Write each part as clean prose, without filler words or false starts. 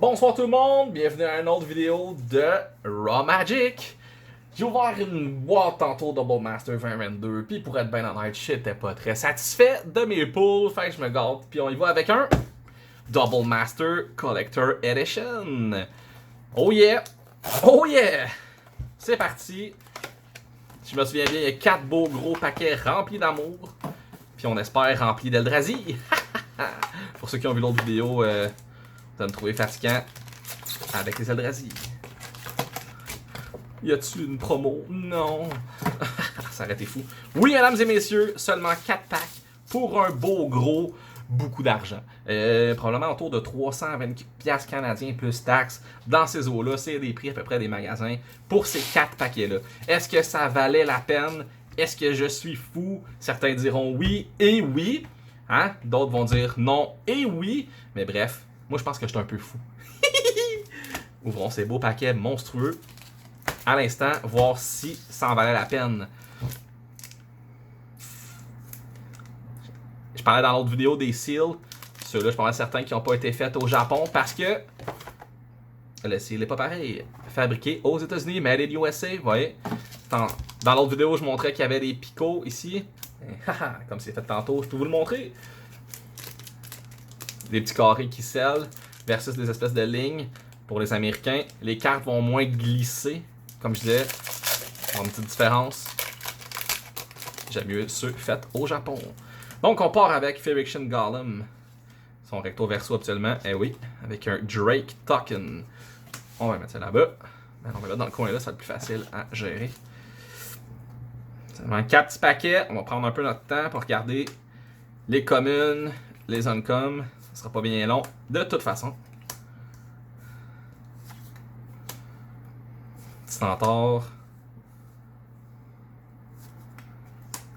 Bonsoir tout le monde, bienvenue à une autre vidéo de Raw Magic. J'ai ouvert une boîte tantôt Double Master 2022, puis pour être bien honnête, j'étais pas très satisfait de mes pulls, fait que je me gâte, puis on y va avec un Double Master Collector Edition. Oh yeah! Oh yeah! C'est parti! Je me souviens bien, il y a 4 beaux gros paquets remplis d'amour, puis on espère remplis d'Eldrazi. Pour ceux qui ont vu l'autre vidéo, vous allez me trouver fatigant avec les Eldrazi. Y a-tu une promo? Non. Ça aurait été fou. Oui, mesdames et messieurs, seulement 4 packs pour un beau gros beaucoup d'argent. Probablement autour de 320$ canadiens plus taxes. Dans ces eaux-là, c'est des prix à peu près des magasins pour ces 4 paquets-là. Est-ce que ça valait la peine? Est-ce que je suis fou? Certains diront oui et oui. Hein? D'autres vont dire non et oui. Mais bref, moi je pense que je suis un peu fou. Ouvrons ces beaux paquets monstrueux à l'instant, voir si ça en valait la peine. Je parlais dans l'autre vidéo des seals. Ceux-là, je pense certains qui n'ont pas été faits au Japon parce que le seal n'est pas pareil. Fabriqué aux États-Unis, made in USA, vous voyez. Dans l'autre vidéo, je montrais qu'il y avait des picots ici. Comme c'est fait tantôt, je peux vous le montrer. Des petits carrés qui scellent versus des espèces de lignes. Pour les Américains, les cartes vont moins glisser. Comme je disais, il y a une petite différence. J'aime mieux ceux faits au Japon. Donc, on part avec Phyrexian Golem. Son recto verso actuellement. Eh oui, avec un Drake Token. On va mettre ça là-bas. On va mettre dans le coin là, ça va être plus facile à gérer. Seulement 4 petits paquets. On va prendre un peu notre temps pour regarder les communes, les uncoms. Ça sera pas bien long de toute façon. Centaure.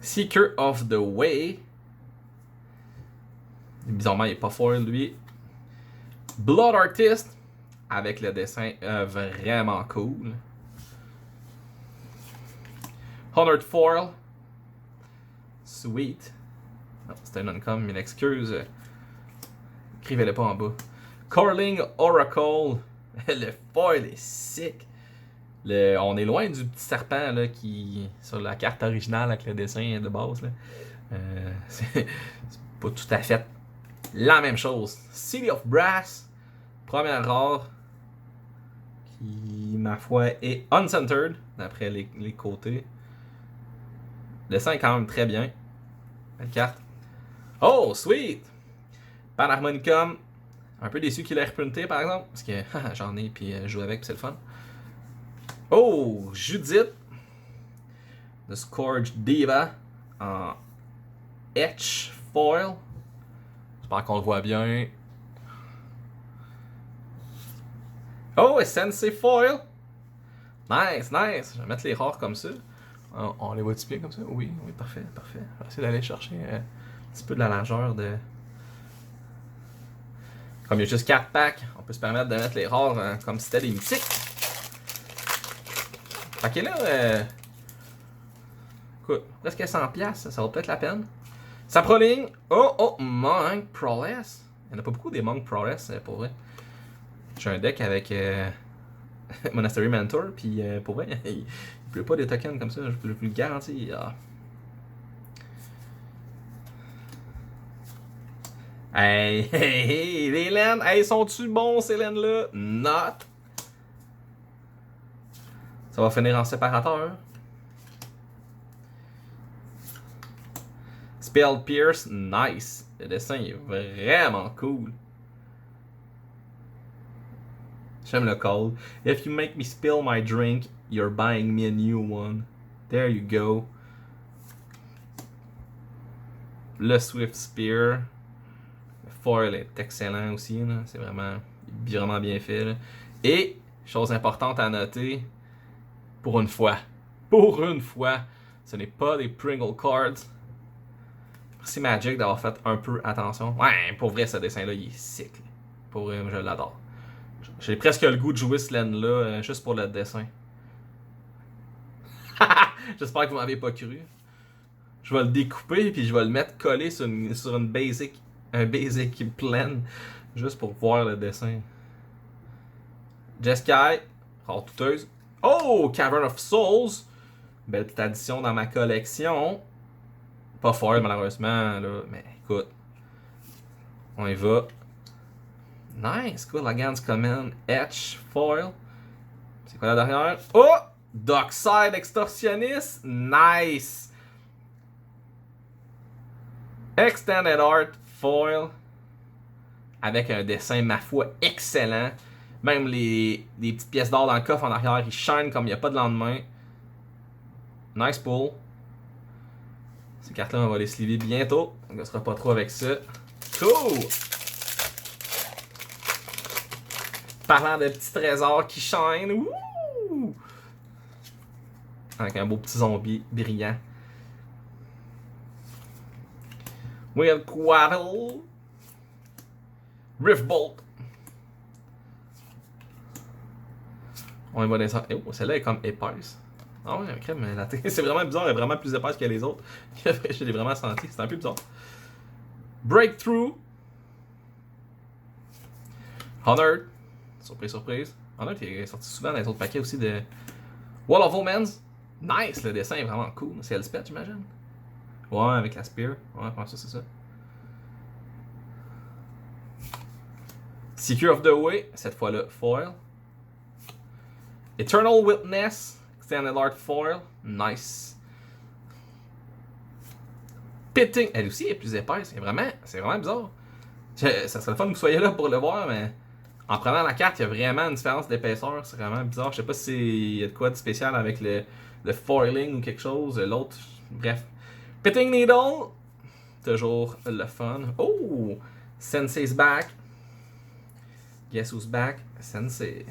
Seeker of the Way. Bizarrement, il n'est pas foil lui. Blood Artist. Avec le dessin vraiment cool. Honored Foil. Sweet. Non, c'était un uncom, mais excuse. Écrivez-le pas en bas. Corling Oracle. Le foil est sick. On est loin du petit serpent là, qui sur la carte originale avec le dessin de base. Là. C'est pas tout à fait la même chose. City of Brass, première rare, qui, ma foi, est uncentered, d'après les côtés. Le dessin est quand même très bien. Belle carte. Oh, sweet! Panharmonicum. Un peu déçu qu'il ait reprinté, par exemple, parce que j'en ai, puis je joue avec, puis c'est le fun. Oh, Judith. The Scourge Diva en Etch Foil. J'espère qu'on le voit bien. Oh, Sensei Foil. Nice, nice. Je vais mettre les rares comme ça. On les voit-tu bien comme ça? Oui, oui, parfait, parfait. Je vais essayer d'aller chercher un petit peu de la largeur de... Comme il y a juste 4 packs, on peut se permettre de mettre les rares comme si c'était des mythiques. Ok là, écoute, presque 100$, ça vaut peut-être la peine. Ça proligne. Oh, Monk Prowess. Il n'y en a pas beaucoup des Monk Prowess, pour vrai. J'ai un deck avec Monastery Mentor, puis pour vrai, il ne pleut pas des tokens comme ça, je peux le garantir. Hey, les laines, hey, sont-tu bons ces laines-là? Not. Ça va finir en séparateur. Spell Pierce, nice. Le dessin est vraiment cool. J'aime le call. If you make me spill my drink, you're buying me a new one. There you go. Le Swift Spear. Le foil est excellent aussi. C'est vraiment bien fait. Là. Et, chose importante à noter, pour une fois, ce n'est pas des Pringle Cards. Merci Magic d'avoir fait un peu attention. Ouais, pour vrai, ce dessin-là, il est sick. Pour vrai, je l'adore. J'ai presque le goût de jouer ce laine-là, juste pour le dessin. J'espère que vous m'avez pas cru. Je vais le découper, puis je vais le mettre collé sur un basic plan, juste pour voir le dessin. Jeskai, rare douteuse. Oh, Cavern of Souls. Belle petite addition dans ma collection. Pas foil malheureusement, là, mais écoute. On y va. Nice, cool, la Gans Command, Etch, Foil. C'est quoi la dernière? Oh! Dockside Extortionniste, nice! Extended Art, Foil. Avec un dessin, ma foi, excellent. Même les petites pièces d'or dans le coffre en arrière, ils shine comme il n'y a pas de lendemain. Nice pull. Ces cartes-là, on va les sliver bientôt. On ne sera pas trop avec ça. Cool! Parlant de petits trésors qui shine. Wouh! Avec un beau petit zombie brillant. Will Quaddle. Riftbolt. On va descendre. Oh, celle-là est comme épaisse. Ah ouais, crème, mais c'est vraiment bizarre, elle est vraiment plus épaisse que les autres. Je l'ai vraiment senti, c'est un peu bizarre. Breakthrough. Honored. Surprise, surprise. Honored qui est sorti souvent dans les autres paquets aussi de Wall of Omens. Nice, le dessin est vraiment cool. C'est Elspeth, j'imagine. Ouais, avec la spear. Ouais, comment ça, c'est ça. Secure of the Way, cette fois-là, foil. Eternal Witness, Extended Art Foil, nice. Pitting, elle aussi est plus épaisse, c'est vraiment bizarre. Ça serait le fun que vous soyez là pour le voir, mais en prenant la carte, il y a vraiment une différence d'épaisseur, c'est vraiment bizarre. Je sais pas si y a de quoi de spécial avec le foiling ou quelque chose, l'autre, bref. Pitting Needle, toujours le fun. Oh, Sensei's back. Guess who's back? Sensei.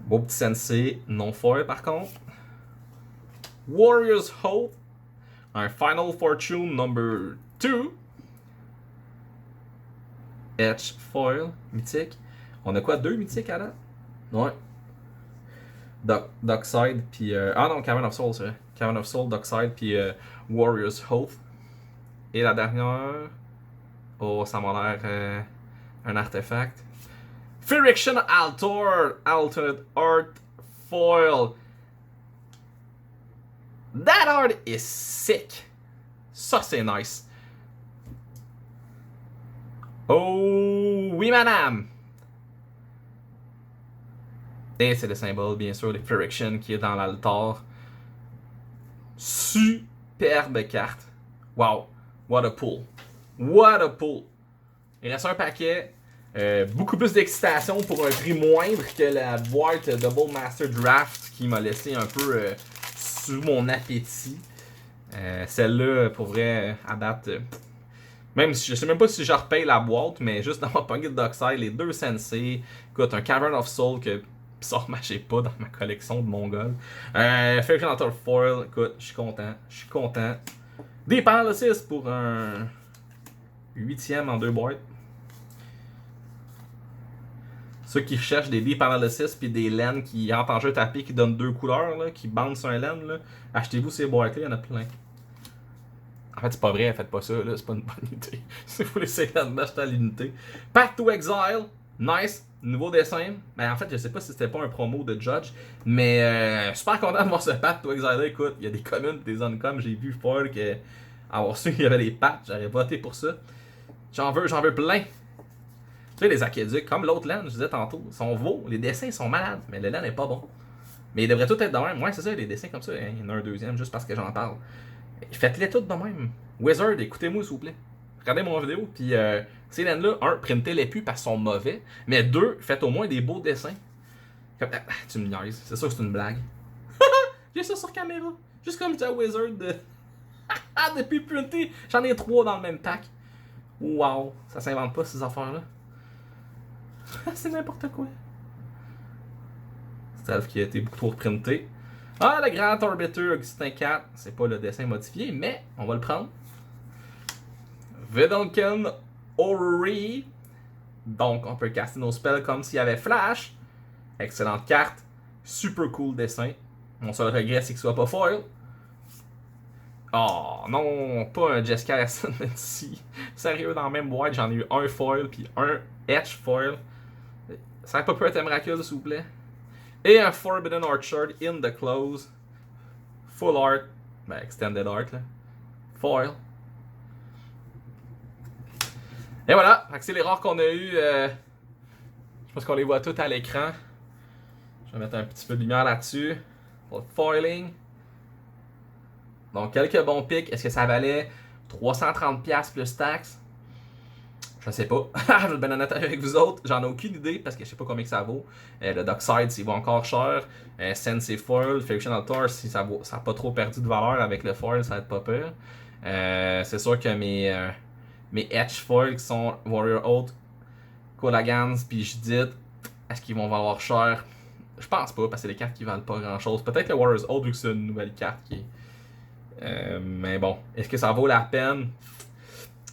Beau petit Sensei, non foil par contre. Warrior's Hope. Un Final Fortune number 2. Etch foil, mythique. On a quoi, 2 mythiques à date? Ouais. Dockside, puis. Ah non, Cavern of Soul, c'est vrai. Cavern of Soul, Dockside, puis Warrior's Hope. Et la dernière. Oh, ça m'a l'air un artefact. Phyrexian Altor, Alternate Art Foil. That art is sick. Ça, c'est nice. Oh, oui, madame. Et c'est le symbole, bien sûr, de Phyrexian qui est dans l'altar. Superbe carte. Wow. What a pull. What a pull. Il reste un paquet. Beaucoup plus d'excitation pour un prix moindre que la boîte Double Master Draft qui m'a laissé un peu sous mon appétit. Celle-là, pour vrai, à date, même si je sais même pas si je repaye la boîte, mais juste dans ma pocket Dockside, les 2 Sensei, écoute, un Cavern of Soul que bizarrement j'ai pas dans ma collection de Mongol. Phyrexian Altar Foil, écoute, je suis content. Des Paralysis pour un 8ème en 2 boîtes. Ceux qui cherchent des Deep Analysis puis des laines qui entrent en jeu tapé qui donnent 2 couleurs, là, qui bandent sur un laine, là, achetez-vous ces boîtes-là, il y en a plein. En fait, c'est pas vrai, faites pas ça, là, c'est pas une bonne idée. Si vous voulez essayer d'acheter à l'unité. Path to Exile, nice, nouveau dessin. Ben, en fait, je sais pas si c'était pas un promo de Judge, mais super content de voir ce Path to Exile-là. Écoute, il y a des communes, des uncoms, j'ai vu fort que avoir su qu'il y avait des patchs, j'aurais voté pour ça. J'en veux plein. Tu sais, les aqueducs, comme l'autre laine, je disais tantôt, sont beaux, les dessins sont malades, mais le laine n'est pas bon. Mais ils devraient tous être de même. Ouais, c'est ça, les dessins comme ça, il y en a un deuxième juste parce que j'en parle. Faites-les tous de même. Wizard, écoutez-moi s'il vous plaît. Regardez mon vidéo, puis ces laines-là, printez-les plus parce qu'ils sont mauvais, mais 2, faites au moins des beaux dessins. Comme, tu me niaises, c'est sûr que c'est une blague. J'ai ça sur caméra. Juste comme je dis à Wizard de. Depuis printer, j'en ai 3 dans le même pack. Wow, ça s'invente pas ces affaires-là. C'est n'importe quoi. Stealth qui a été beaucoup trop reprinté. Ah, le Grand Orbiter Augustin 4. C'est pas le dessin modifié, mais on va le prendre. Vedalken Orrery. Donc, on peut caster nos spells comme s'il y avait Flash. Excellente carte. Super cool dessin. Mon seul regret, c'est qu'il soit pas foil. Oh non, pas un Jeskai Ascendancy. Sérieux, dans la même boîte, j'en ai eu un foil puis un Etch foil. Ça n'a pas pu être un miracle, s'il vous plaît. Et un Forbidden Orchard in the close. Full art. Ben, extended art, là. Foil. Et voilà. C'est les rares qu'on a eu. Je pense qu'on les voit toutes à l'écran. Je vais mettre un petit peu de lumière là-dessus. Pour le foiling. Donc, quelques bons pics. Est-ce que ça valait 330$ plus taxes? Je sais pas. Je vais être bien honnête avec vous autres. J'en ai aucune idée parce que je sais pas combien que ça vaut. Le Dockside, s'il vaut encore cher. Sensei Foil, Fiction Altar, si ça n'a pas trop perdu de valeur avec le foil, ça va être pas peur. C'est sûr que mes Edge Foil qui sont Warrior Oath, Kolagans, puis Judith, est-ce qu'ils vont valoir cher? Je pense pas parce que c'est des cartes qui valent pas grand chose. Peut-être le Warrior's Oath vu que c'est une nouvelle carte qui est. Mais bon, est-ce que ça vaut la peine?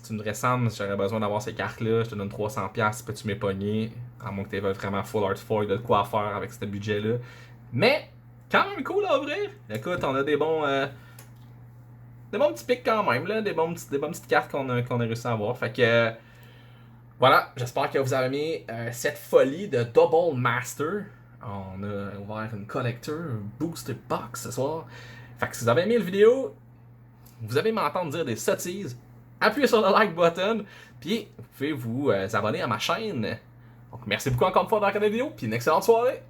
Tu me ressembles, j'aurais besoin d'avoir ces cartes-là, je te donne 300$, peux-tu m'épogner? À moins que tu aies vraiment full art foil, de quoi faire avec ce budget-là. Mais, quand même cool à ouvrir. Écoute, on a des bons petits pics quand même, là, des bonnes petites cartes qu'on a réussi à avoir. Fait que, voilà, j'espère que vous avez aimé cette folie de Double Master. On a ouvert une collector, un booster box ce soir. Fait que si vous avez aimé la vidéo, vous avez m'entendre dire des sottises, appuyez sur le like button, puis vous pouvez vous abonner à ma chaîne. Donc merci beaucoup encore une fois d'avoir regardé la vidéo, puis une excellente soirée!